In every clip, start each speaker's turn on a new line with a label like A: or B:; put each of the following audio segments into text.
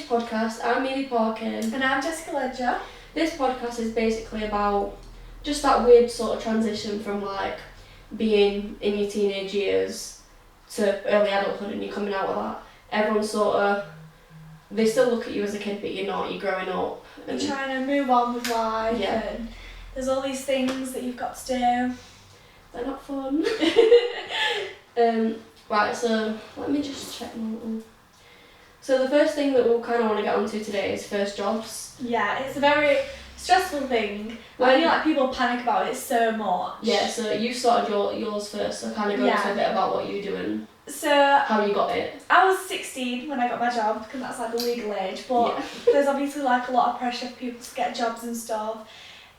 A: podcast. I'm Evie Parkin.
B: And I'm Jessica Ledger.
A: This podcast is basically about just that weird sort of transition from like being in your teenage years to early adulthood and you're coming out with that. Everyone sort of, they still look at you as a kid but you're not, you're growing up.
B: You're trying to move on with life
A: Yeah.
B: and there's all these things that you've got to do.
A: They're not fun. Right, so let me just check my little... So the first thing that we'll kind of want to get onto today is first jobs.
B: Yeah, it's a very stressful thing. I feel like people panic about it so much.
A: Yeah, so you started yours first, so kind of go into a bit about what you were doing,
B: So
A: how you got it.
B: I was 16 when I got my job because that's like the legal age, but there's obviously like a lot of pressure for people to get jobs and stuff.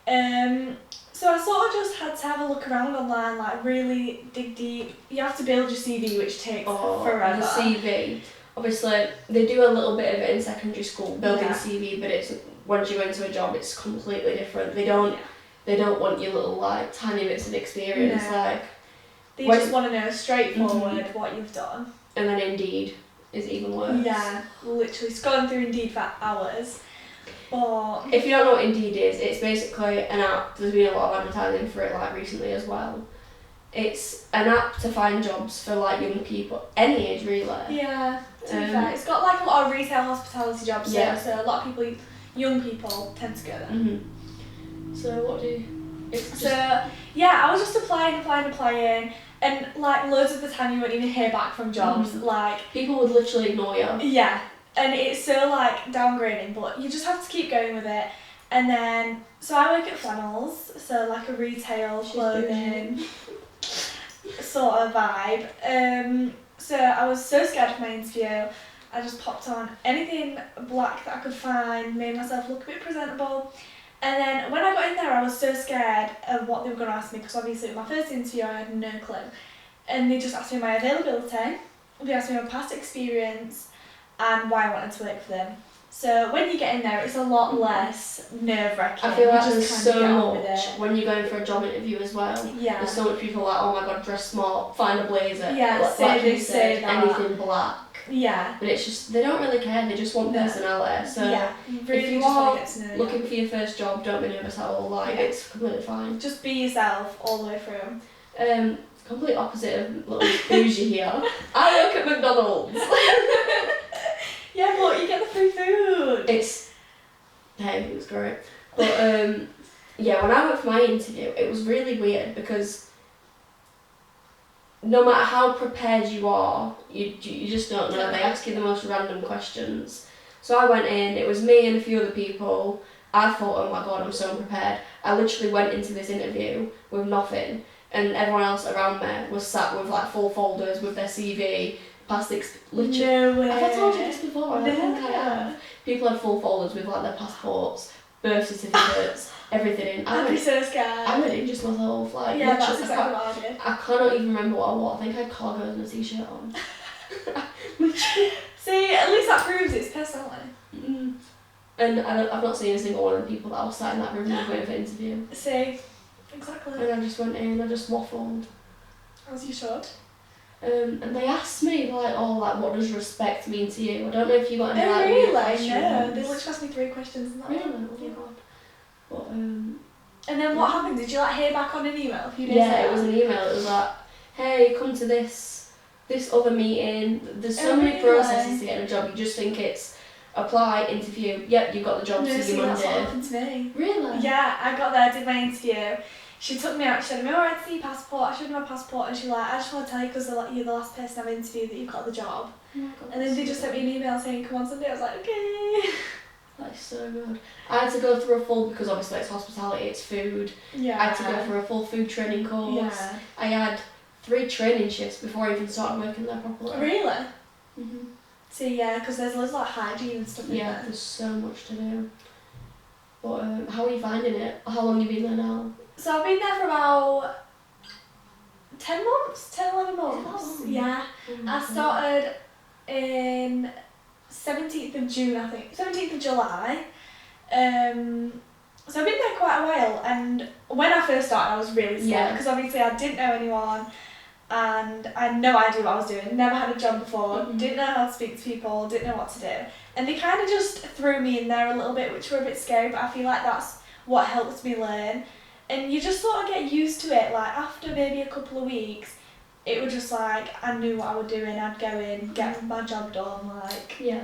B: So I sort of just had to have a look around online, like really dig deep. You have to build your CV, which takes forever.
A: The CV. Obviously, they do a little bit of it in secondary school, building CV, but it's once you go into a job, it's completely different. They don't want your little like tiny bits of experience.
B: No.
A: Like
B: they just want to know straightforward what you've done.
A: And then Indeed is even worse.
B: Yeah, literally scrolling through Indeed for hours. But
A: if you don't know what Indeed is, it's basically an app. There's been a lot of advertising for it like recently as well. It's an app to find jobs for like young people, any age really.
B: Yeah, to be fair, it's got like a lot of retail hospitality jobs.
A: Yeah.
B: So a lot of people, young people, tend to go there.
A: Mm-hmm. So what do you?
B: I was just applying, and like loads of the time you won't even hear back from jobs. Like
A: people would literally ignore you.
B: Yeah, and it's so like downgrading, but you just have to keep going with it. And then, so I work at Flannels, so like a retail clothing sort of vibe. So I was so scared of my interview. I just popped on anything black that I could find, made myself look a bit presentable. And then when I got in there, I was so scared of what they were going to ask me, because obviously my first interview I had no clue. And they just asked me my availability, they asked me my past experience, and why I wanted to work for them. So when you get in there, it's a lot less nerve-wracking.
A: I feel like there's so much when you're going for a job interview as well.
B: Yeah.
A: There's so much people like, oh my god, dress smart, find a blazer.
B: Yeah,
A: like you said, anything black.
B: Yeah.
A: But it's just, they don't really care, they just want personality. So
B: really
A: if you are looking for your first job, don't be nervous at all, like it's completely fine.
B: Just be yourself all the way through.
A: Complete opposite of little bougie here. I work at McDonald's.
B: Yeah, but you get the free food.
A: It was great. But when I went for my interview, it was really weird because no matter how prepared you are, you just don't know. They ask you the most random questions. So I went in, it was me and a few other people. I thought, oh my god, I'm so unprepared. I literally went into this interview with nothing, and everyone else around me was sat with like full folders with their CV, literally.
B: No way.
A: Have I told you this before? I
B: No.
A: don't think I have. People had full folders with like their passports, birth certificates, everything in.
B: I'd be so scared.
A: I went in just myself, like
B: yeah, that's exactly what I did.
A: I cannot even remember what I wore. I think I had cargos and a t-shirt on.
B: See, at least that proves its personality.
A: And I've not seen a single one of the people that I was sat in that room waiting for interview.
B: See, exactly.
A: And I just went in, I just waffled.
B: As you should.
A: And they asked me what does respect mean to you? I don't know if you got any
B: really?
A: questions.
B: No, they literally asked me 3 questions and that.
A: Really? Oh my god. But
B: and then what happened? Did you hear back on an email a few days
A: later?
B: later?
A: It was an email. It was like, hey, come to this other meeting. There's so many processes to get a job. You just think it's apply, interview. Yep, you got the job. See you Monday.
B: That's what happened to me.
A: Really?
B: Yeah, I got there, did my interview. She took me out, she said, am I alright to see your passport? I showed her my passport and she was like, I just want to tell you because you're the last person I've interviewed that you've got the job.
A: Oh my god,
B: and then they just sent me an email saying, come on Sunday. I was like, okay.
A: That's so good. I had to go through a full, because obviously it's hospitality, it's food.
B: Yeah.
A: I had to go through a full food training course.
B: Yeah. I
A: had 3 training shifts before I even started working there properly.
B: Really? So yeah, because there's loads of hygiene and stuff like that.
A: There's so much to do. But how are you finding it? How long have you been there now?
B: So I've been there for about 10 months, 11 months. Yeah. I started in 17th of June, I think. 17th of July. So I've been there quite a while, and when I first started I was really scared because obviously I didn't know anyone. and I had no idea what I was doing, never had a job before,
A: Mhm.
B: didn't know how to speak to people, didn't know what to do. And they kind of just threw me in there a little bit, which were a bit scary, but I feel like that's what helped me learn. And you just sort of get used to it, like after maybe a couple of weeks, it was just like, I knew what I was doing, I'd go in, get my job done, like,
A: Yeah.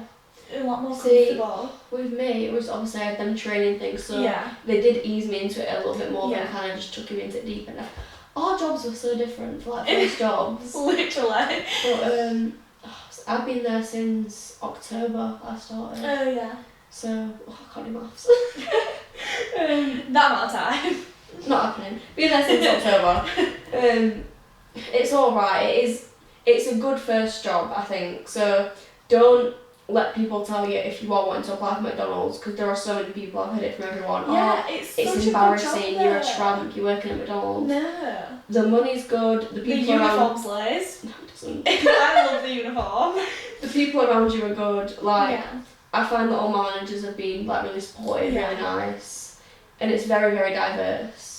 B: a lot more
A: See,
B: comfortable.
A: with me, it was obviously I had them training things, so
B: Yeah.
A: they did ease me into it a little bit more
B: Yeah.
A: than kind of just took me into it deep enough. Our jobs were so different for like first jobs.
B: Literally.
A: But I've been there since October I started.
B: Oh yeah.
A: So I can't do maths.
B: That amount of time.
A: Not happening. Been there since October. It's alright. It's a good first job, I think. So don't let people tell you if you are wanting to apply for McDonald's, because there are so many people, I've heard it from everyone.
B: Yeah,
A: Oh,
B: it's
A: it's
B: such
A: embarrassing,
B: a good job
A: you're a
B: there.
A: tramp, you're working at McDonald's.
B: No.
A: The money's good, the
B: The
A: people
B: uniform
A: around
B: slays.
A: no, it doesn't.
B: I love the uniform.
A: The people around you are good. Like
B: Yeah.
A: I find that all my managers have been like really supportive,
B: Yeah.
A: really nice, and it's very, very diverse.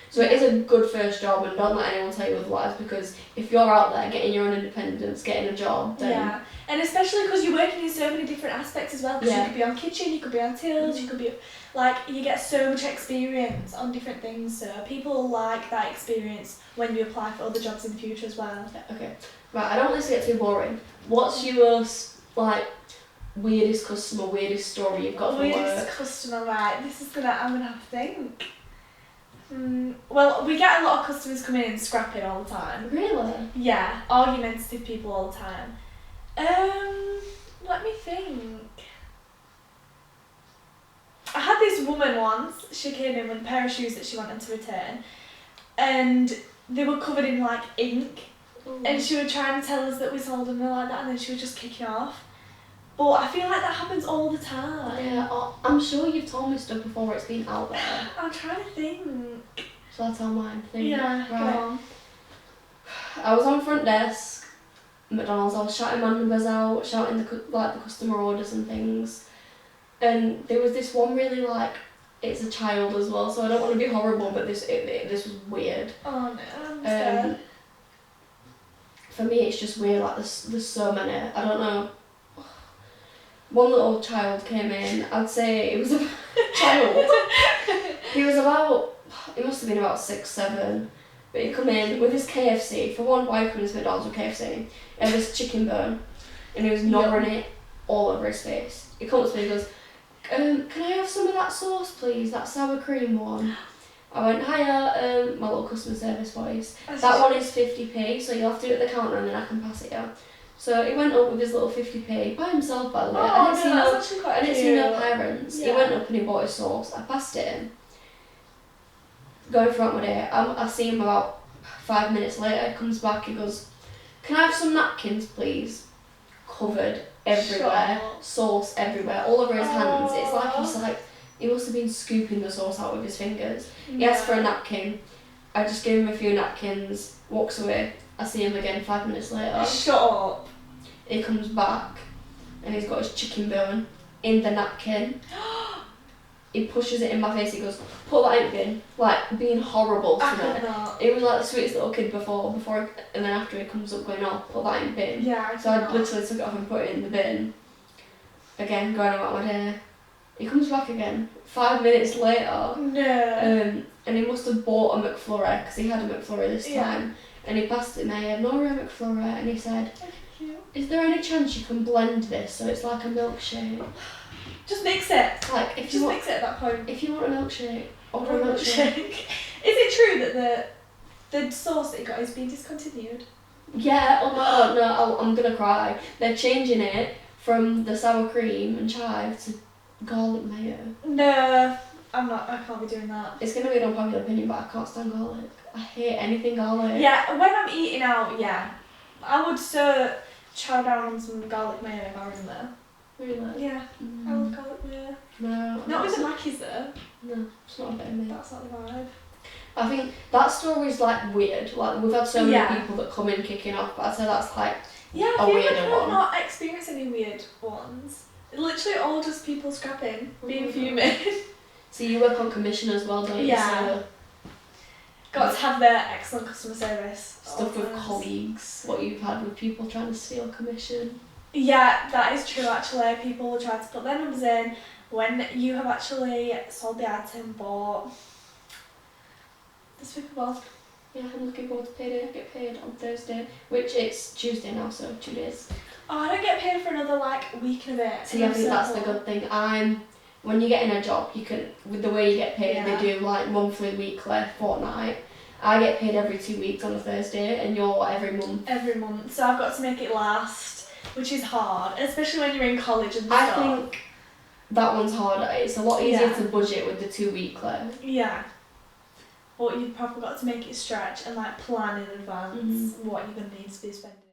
A: So it is a good first job, and don't let anyone tell you otherwise, because if you're out there getting your own independence, getting a job, then
B: Yeah, and especially because you're working in so many different aspects as well, because you could be on kitchen, you could be on tills, you could be, like, you get so much experience on different things, so people like that experience when you apply for other jobs in the future as well.
A: Okay, right, I don't want this to get too boring. What's your, like, weirdest customer, weirdest story you've got from
B: Weirdest
A: work?
B: customer, right, I'm gonna have to think. Well, we get a lot of customers coming in scrapping all the time.
A: Really?
B: Yeah, argumentative people all the time. Let me think. I had this woman once, she came in with a pair of shoes that she wanted to return, and they were covered in like ink, and she was trying to tell us that we sold them like that, and then she was just kicking off. But I feel like that happens all the time.
A: Yeah, I'm sure you've told me stuff before where it's been out there.
B: I'm trying to think.
A: Shall I tell mine? Think?
B: Yeah,
A: Right.
B: go on.
A: I was on front desk, McDonald's. I was shouting my numbers out, shouting the customer orders and things. And there was this one really like, it's a child as well, so I don't want to be horrible, but this was weird.
B: Oh no, I'm scared.
A: For me, it's just weird. Like there's so many. I don't know. One little child came in. I'd say it was a child. He was about. It must have been about 6, 7. But he'd come in with his KFC. For one, why couldn't McDonald's with KFC? He had this chicken bone, and he was gnawing it all over his face. He comes to me and goes, "Can I have some of that sauce, please? That sour cream one." I went, "Hiya," my little customer service voice. That one is 50p, so you'll have to do it at the counter and then I can pass it out. So he went up with his little 50p by himself, by the way.
B: Oh, that's actually quite
A: I didn't see no parents.
B: Yeah.
A: He went up and he bought his sauce. I passed it in. Going throughout my day, I see him about 5 minutes later. He comes back. He goes, "Can I have some napkins, please?" Covered everywhere, sauce everywhere, all over his hands. It's like he must have been scooping the sauce out with his fingers. He asked for a napkin. I just gave him a few napkins. Walks away. I see him again 5 minutes later.
B: Shut up.
A: He comes back and he's got his chicken bone in the napkin. He pushes it in my face. He goes, "Put that in the bin." Like being horrible to me. He was like the sweetest little kid before, and then after he comes up going, "Oh, put that in the bin."
B: Yeah.
A: So I literally took it off and put it in the bin. Again, going about my day. He comes back again 5 minutes later.
B: No.
A: And he must have bought a McFlurry because he had a McFlurry this time. And he passed it me, "No, a McFlurry," and he said, "Is there any chance you can blend this so it's like a milkshake?"
B: Just mix it.
A: Like
B: Mix it at that point.
A: if you want a milkshake, order a milkshake.
B: Is it true that the sauce that you got is being discontinued?
A: Yeah, oh no, I'm gonna cry. They're changing it from the sour cream and chive to garlic mayo.
B: No, I can't be doing that.
A: It's gonna be an unpopular opinion, but I can't stand garlic. I hate anything garlic.
B: Yeah, when I'm eating out, I would chow down on some garlic mayo if I was in there.
A: Really?
B: Yeah, I love garlic mayo.
A: No.
B: Not with the Mackies though.
A: No, it's not a bit of me.
B: That's not the vibe.
A: I think that story's like weird. Like we've had so many
B: Yeah.
A: people that come in kicking off, but I'd say that's like
B: Yeah,
A: a
B: I feel like
A: weirder
B: I've
A: one.
B: not experienced any weird ones. Literally all just people scrapping, being
A: Mhm.
B: fuming.
A: So you work on commission as well, don't you?
B: Yeah.
A: So
B: Got to have their excellent customer service.
A: Stuff with colleagues, what you've had with people trying to steal commission.
B: Yeah, that is true actually. People will try to put their numbers in when you have actually sold the item, but this week well.
A: Yeah, I'm looking forward to payday. I get paid on Thursday, which it's Tuesday now, so 2 days.
B: Oh, I don't get paid for another week and a bit.
A: See, I think that's the good thing. When you get in a job, you can, with the way you get paid, they do monthly, weekly, fortnight. I get paid every 2 weeks on a Thursday, and you're every month.
B: Every month, so I've got to make it last, which is hard, especially when you're in college and stuff.
A: I think that one's harder. It's a lot easier to budget with the 2 weekly.
B: Yeah. But you've probably got to make it stretch and plan in advance what you're going to need to be spending.